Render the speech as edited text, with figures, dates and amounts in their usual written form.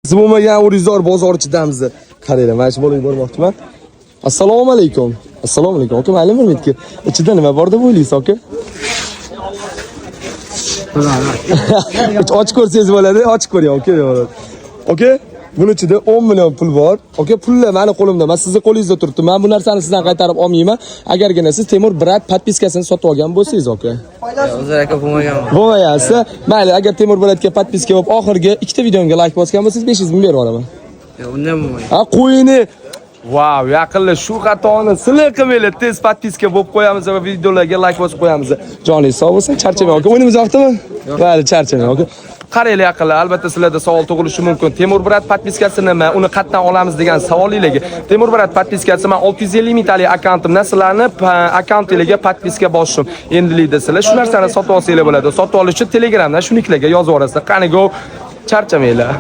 Siz bo'lmagan O'rizor bozorchidamiz. Qaranglar, mana shu bolaga bormoqchiman. Assalomu alaykum. Assalomu alaykum. Aka, ma'lum bo'lmaydi. Ichida nima bor deb o'ylaysiz, aka? Ochib ko'rsangiz bo'ladi, ochib ko'ring, aka. Aka, buning ichida 10 million pul bor. Aka, pullar meni qo'limda. Men sizni qo'lingizda turibdi. Men bu narsani sizdan qaytarib olmayman. Agargina siz Temur Brat podpiskasini sotib olgan bo'lsangiz, aka. O'zar aka bo'lmaganman. Bo'lmagansiz. Mayli, agar Temur Bratga podpiska bo'lib, oxirgi ikkita videomga like bosgan bo'lsangiz 500 ming berib yuboraman. Yo'q, undan bo'lmaydi. Ha, qo'yini. Wow, yaqinlar shu xatoni sizlar qilmanglar. Tez podpiska bo'lib qo'yamiz va videolarga like bosib qo'yamiz. Joningiz sog' bo'lsin. Charchamang, aka. O'yinimiz yoqdimi? Mayli, charchamang, aka. Qaranglar yaqinlar, albatta sizlarda savol tug'ilishi mumkin. Temur Brat podpiskasi nima? Uni qayerdan olamiz degan savolinglarga. Temur Brat podpiskasi men 650 mingtalik akkauntimdan sizlarni akkauntingizga podpiska bosishim. Endilikda sizlar shu narsani sotib olsanglar bo'ladi. Sotib olish uchun Telegramdan shuniklarga yozib yuborasizlar. Qani go, charchamanglar.